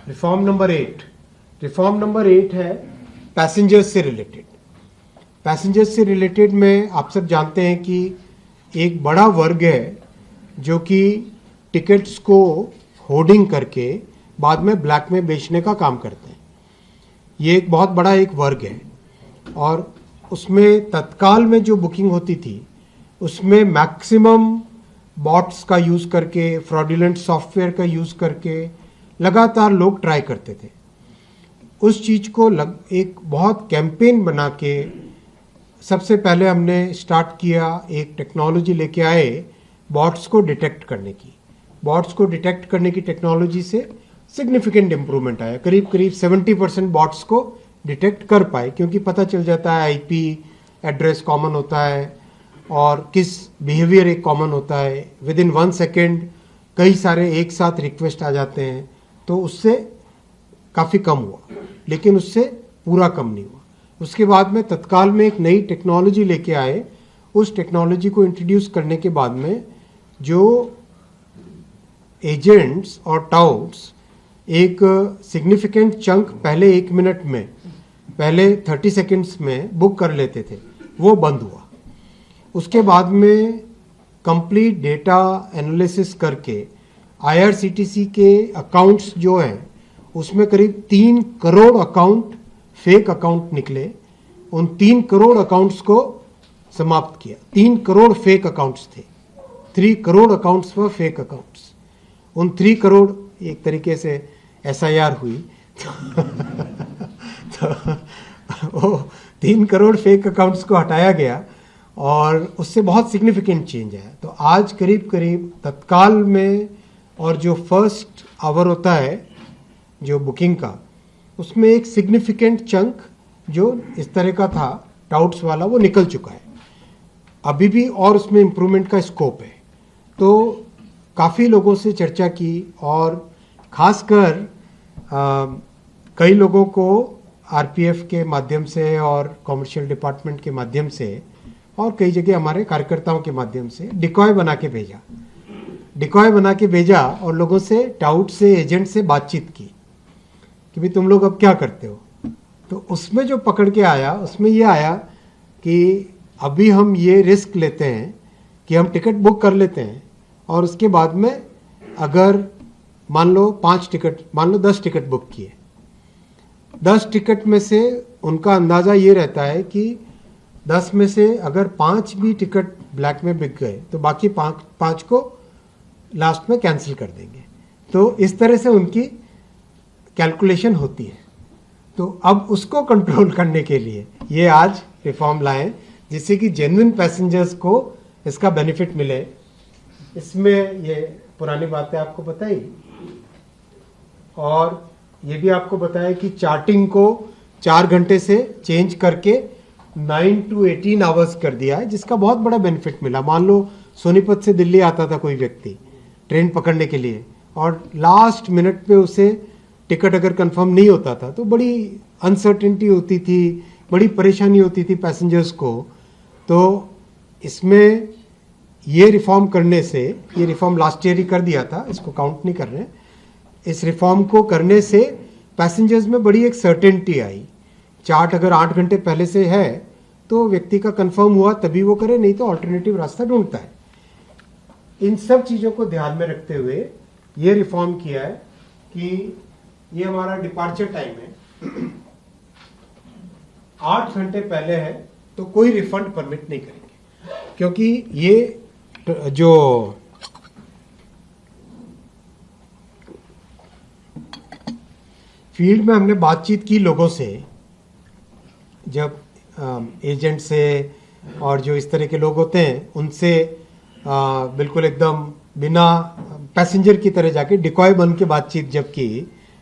Reform number 8 है passengers से related. Passengers से रिलेटेड में आप सब जानते हैं कि एक बड़ा वर्ग है जो कि टिकट्स को होर्डिंग करके बाद में ब्लैक में बेचने का काम करते हैं। ये एक बहुत बड़ा एक वर्ग है और उसमें तत्काल में जो बुकिंग होती थी उसमें मैक्सिमम बॉट्स का यूज़ करके, फ्रॉडुलेंट सॉफ्टवेयर का यूज़ करके लगातार लोग ट्राई करते थे। उस चीज़ को एक बहुत कैंपेन बना के सबसे पहले हमने स्टार्ट किया, एक टेक्नोलॉजी लेके आए बॉट्स को डिटेक्ट करने की। बॉट्स को डिटेक्ट करने की टेक्नोलॉजी से सिग्निफिकेंट इम्प्रूवमेंट आया, करीब करीब 70% बॉट्स को डिटेक्ट कर पाए, क्योंकि पता चल जाता है आईपी एड्रेस कॉमन होता है और किस बिहेवियर एक कॉमन होता है। विद इन 1 सेकेंड कई सारे एक साथ रिक्वेस्ट आ जाते हैं, तो उससे काफ़ी कम हुआ, लेकिन उससे पूरा कम नहीं हुआ। उसके बाद में तत्काल में एक नई टेक्नोलॉजी लेके आए। उस टेक्नोलॉजी को इंट्रोड्यूस करने के बाद में जो एजेंट्स और टाउट्स एक सिग्निफिकेंट चंक पहले 1 मिनट में, पहले 30 सेकेंड्स में बुक कर लेते थे, वो बंद हुआ। उसके बाद में कंप्लीट डेटा एनालिसिस करके आईआरसीटीसी के अकाउंट्स जो हैं उसमें करीब 3 करोड़ अकाउंट फेक अकाउंट निकले। उन 3 करोड़ अकाउंट्स को समाप्त किया। 3 करोड़ फेक अकाउंट्स थे, 3 करोड़ अकाउंट्स वर फेक अकाउंट्स। उन 3 करोड़ एक तरीके से एसआईआर हुई तो वो 3 करोड़ फेक अकाउंट्स को हटाया गया और उससे बहुत सिग्निफिकेंट चेंज आया। तो आज करीब करीब तत्काल में और जो फर्स्ट आवर होता है जो बुकिंग का, उसमें एक सिग्निफिकेंट चंक जो इस तरह का था टाउट्स वाला, वो निकल चुका है। अभी भी और उसमें इम्प्रूवमेंट का स्कोप है। तो काफ़ी लोगों से चर्चा की और ख़ासकर कई लोगों को आरपीएफ के माध्यम से और कॉमर्शियल डिपार्टमेंट के माध्यम से और कई जगह हमारे कार्यकर्ताओं के माध्यम से डिकॉय बना के भेजा और लोगों से, टाउट से, एजेंट से बातचीत की कि भाई तुम लोग अब क्या करते हो। तो उसमें जो पकड़ के आया, उसमें ये आया कि अभी हम ये रिस्क लेते हैं कि हम टिकट बुक कर लेते हैं और उसके बाद में अगर मान लो 5 टिकट, मान लो 10 टिकट बुक किए, 10 टिकट में से उनका अंदाज़ा ये रहता है कि 10 में से अगर 5 भी टिकट ब्लैक में बिक गए तो बाकी 5 को लास्ट में कैंसिल कर देंगे। तो इस तरह से उनकी कैलकुलेशन होती है। तो अब उसको कंट्रोल करने के लिए ये आज रिफॉर्म लाए जिससे कि जेन्युइन पैसेंजर्स को इसका बेनिफिट मिले। इसमें ये पुरानी बातें आपको बताई और ये भी आपको बताया कि चार्टिंग को 4 घंटे से चेंज करके 9 to 18 आवर्स कर दिया है, जिसका बहुत बड़ा बेनिफिट मिला। मान लो सोनीपत से दिल्ली आता था कोई व्यक्ति ट्रेन पकड़ने के लिए और लास्ट मिनट पे उसे टिकट अगर कंफर्म नहीं होता था तो बड़ी अनसर्टेनिटी होती थी, बड़ी परेशानी होती थी पैसेंजर्स को। तो इसमें ये रिफॉर्म करने से, ये रिफॉर्म लास्ट ईयर ही कर दिया था, इसको काउंट नहीं कर रहे हैं, इस रिफॉर्म को करने से पैसेंजर्स में बड़ी एक सर्टेनिटी आई। चार्ट अगर 8 घंटे पहले से है तो व्यक्ति का कंफर्म हुआ तभी वो करे, नहीं तो ऑल्टरनेटिव रास्ता ढूंढता है। इन सब चीज़ों को ध्यान में रखते हुए ये रिफॉर्म किया है कि ये हमारा डिपार्चर टाइम है 8 घंटे पहले है तो कोई रिफंड परमिट नहीं करेंगे, क्योंकि ये जो फील्ड में हमने बातचीत की लोगों से, जब एजेंट से और जो इस तरह के लोग होते हैं उनसे बिल्कुल एकदम बिना पैसेंजर की तरह जाके डिकॉय बन के बातचीत जब की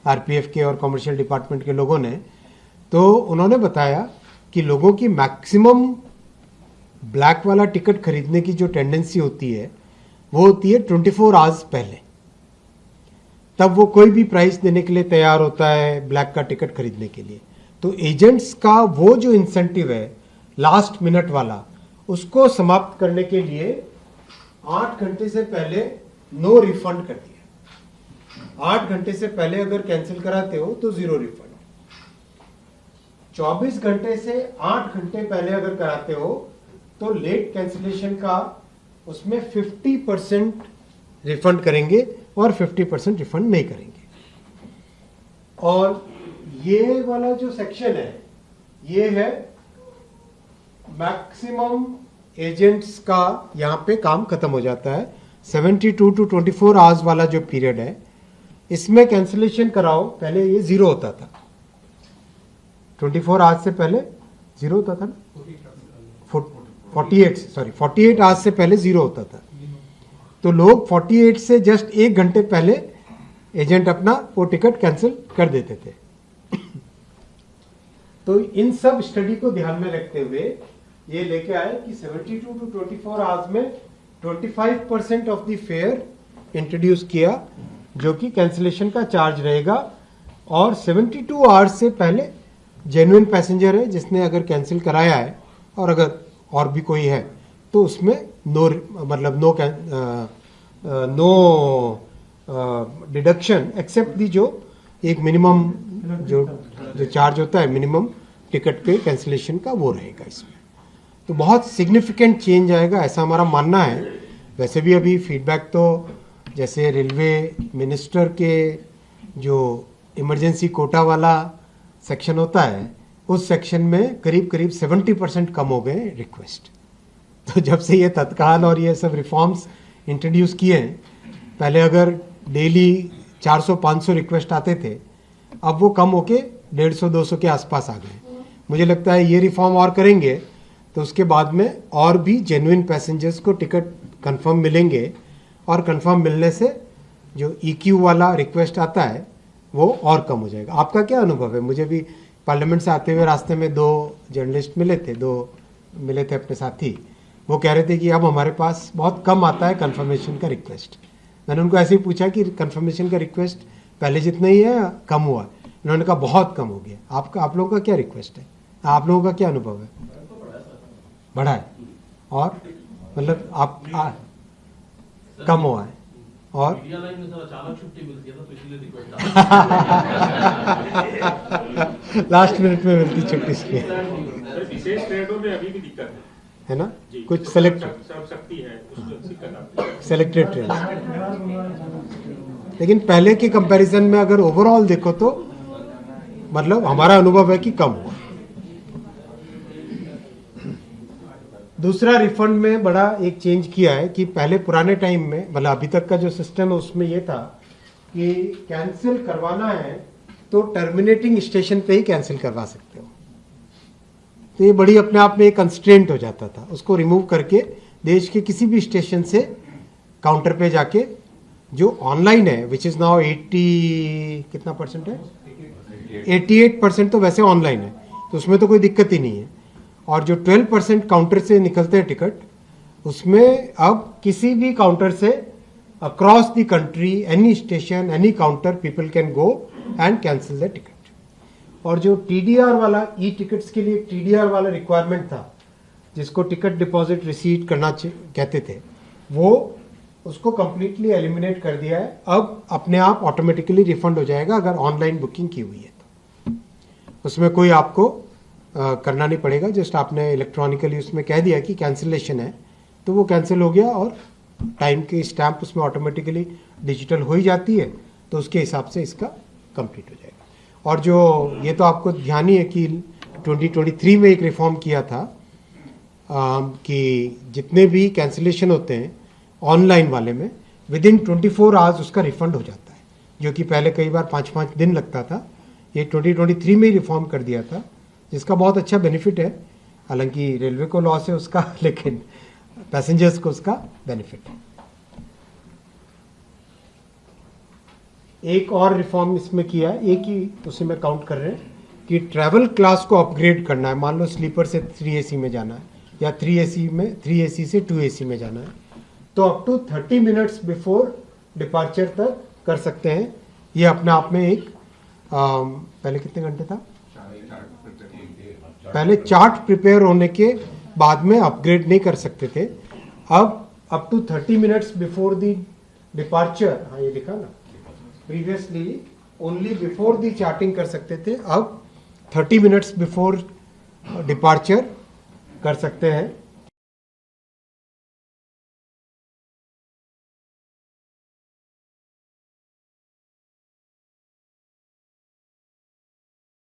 आरपीएफ के और कमर्शियल डिपार्टमेंट के लोगों ने, तो उन्होंने बताया कि लोगों की मैक्सिमम ब्लैक वाला टिकट खरीदने की जो टेंडेंसी होती है वो होती है 24 आवर्स पहले। तब वो कोई भी प्राइस देने के लिए तैयार होता है ब्लैक का टिकट खरीदने के लिए। तो एजेंट्स का वो जो इंसेंटिव है लास्ट मिनट वाला, उसको समाप्त करने के लिए 8 घंटे से पहले नो रिफंड कर दिया। 8 घंटे से पहले अगर कैंसिल कराते हो तो 0 रिफंड। 24 घंटे से 8 घंटे पहले अगर कराते हो तो लेट कैंसिलेशन का उसमें 50% रिफंड करेंगे और 50% रिफंड नहीं करेंगे। और ये वाला जो सेक्शन है ये है मैक्सिमम एजेंट्स का, यहां पे काम खत्म हो जाता है। 72 टू 24 आवर्स वाला जो पीरियड है इसमें कैंसिलेशन कराओ, पहले ये 0 होता था, 24 आवर्स से पहले 0 होता था ना, 48 आवर्स से पहले 0 होता था। तो लोग 48 से जस्ट 1 घंटे पहले एजेंट अपना वो टिकट कैंसिल कर देते थे। तो इन सब स्टडी को ध्यान में रखते हुए ये लेके आए कि 72 टू 24 आवर्स में 25% ऑफ द फेयर इंट्रोड्यूस किया जो कि कैंसिलेशन का चार्ज रहेगा। और 72 आवर्स से पहले जेन्युइन पैसेंजर है जिसने अगर कैंसिल कराया है और अगर और भी कोई है तो उसमें नो डिडक्शन एक्सेप्ट दी जो एक मिनिमम जो चार्ज होता है मिनिमम टिकट पे कैंसिलेशन का वो रहेगा इसमें। तो बहुत सिग्निफिकेंट चेंज आएगा ऐसा हमारा मानना है। वैसे भी अभी फीडबैक तो जैसे रेलवे मिनिस्टर के जो इमरजेंसी कोटा वाला सेक्शन होता है उस सेक्शन में करीब 70% कम हो गए रिक्वेस्ट। तो जब से ये तत्काल और ये सब रिफॉर्म्स इंट्रोड्यूस किए हैं, पहले अगर डेली 400-500 रिक्वेस्ट आते थे, अब वो कम होके 150-200 के आसपास आ गए। मुझे लगता है ये रिफॉर्म और करेंगे तो उसके बाद में और भी जेन्युइन पैसेंजर्स को टिकट कंफर्म मिलेंगे और कंफर्म मिलने से जो EQ वाला रिक्वेस्ट आता है वो और कम हो जाएगा। आपका क्या अनुभव है? मुझे भी पार्लियामेंट से आते हुए रास्ते में 2 जर्नलिस्ट मिले थे अपने साथी। वो कह रहे थे कि अब हमारे पास बहुत कम आता है कंफर्मेशन का रिक्वेस्ट। मैंने उनको ऐसे ही पूछा कि कंफर्मेशन का रिक्वेस्ट पहले जितना ही है या कम हुआ? उन्होंने कहा बहुत कम हो गया। आप लोगों का क्या रिक्वेस्ट है? आप लोगों का क्या अनुभव है? बढ़ा है। और मतलब कम हुआ है और लास्ट मिनट में मिलती छुट्टी इसलिए विशेष ट्रेनों में अभी भी दिक्कत है ना, कुछ सेलेक्टेड ट्रेन। लेकिन पहले के कंपैरिजन में अगर ओवरऑल देखो तो मतलब हमारा अनुभव है कि कम हुआ। दूसरा रिफंड में बड़ा एक चेंज किया है कि पहले पुराने टाइम में मतलब अभी तक का जो सिस्टम है उसमें ये था कि कैंसिल करवाना है तो टर्मिनेटिंग स्टेशन पे ही कैंसिल करवा सकते हो। तो ये बड़ी अपने आप में एक कंस्ट्रेंट हो जाता था। उसको रिमूव करके देश के किसी भी स्टेशन से काउंटर पे जाके जो ऑनलाइन है विच इज नाउ 88% है, 88% तो वैसे ऑनलाइन है तो उसमें तो कोई दिक्कत ही नहीं है। और जो 12% काउंटर से निकलते हैं टिकट उसमें अब किसी भी काउंटर से across the country any station any counter people can go and cancel the ticket. और जो TDR वाला टिकट्स के लिए TDR वाला रिक्वायरमेंट था जिसको टिकट डिपॉजिट रिसीट करना कहते थे वो उसको कंप्लीटली एलिमिनेट कर दिया है। अब अपने आप ऑटोमेटिकली रिफंड हो जाएगा अगर ऑनलाइन बुकिंग की हुई है तो उसमें कोई आपको करना नहीं पड़ेगा। जस्ट आपने इलेक्ट्रॉनिकली उसमें कह दिया कि कैंसिलेशन है तो वो कैंसिल हो गया और टाइम की स्टैम्प उसमें ऑटोमेटिकली डिजिटल हो ही जाती है तो उसके हिसाब से इसका कंप्लीट हो जाएगा। और जो ये तो आपको ध्यान ही है कि 2023 में एक रिफॉर्म किया था कि जितने भी कैंसिलेशन होते हैं ऑनलाइन वाले में विद इन 24 आवर्स उसका रिफंड हो जाता है, जो कि पहले कई बार 5-5 दिन लगता था। ये 2023 में ही रिफॉर्म कर दिया था जिसका बहुत अच्छा बेनिफिट है। हालांकि रेलवे को लॉस है उसका लेकिन पैसेंजर्स को उसका बेनिफिट है। एक और रिफॉर्म इसमें किया है, एक ही उसी में काउंट कर रहे हैं कि ट्रैवल क्लास को अपग्रेड करना है। मान लो स्लीपर से 3AC में जाना है या 3AC से 2AC में जाना है तो up to 30 minutes before departure तक कर सकते हैं। ये अपने आप में एक पहले कितने घंटे था? पहले चार्ट प्रिपेयर होने के बाद में अपग्रेड नहीं कर सकते थे। अब up to 30 minutes before the departure, हाँ ये लिखा ना, previously only before the charting कर सकते थे, अब 30 मिनट्स बिफोर डिपार्चर कर सकते हैं।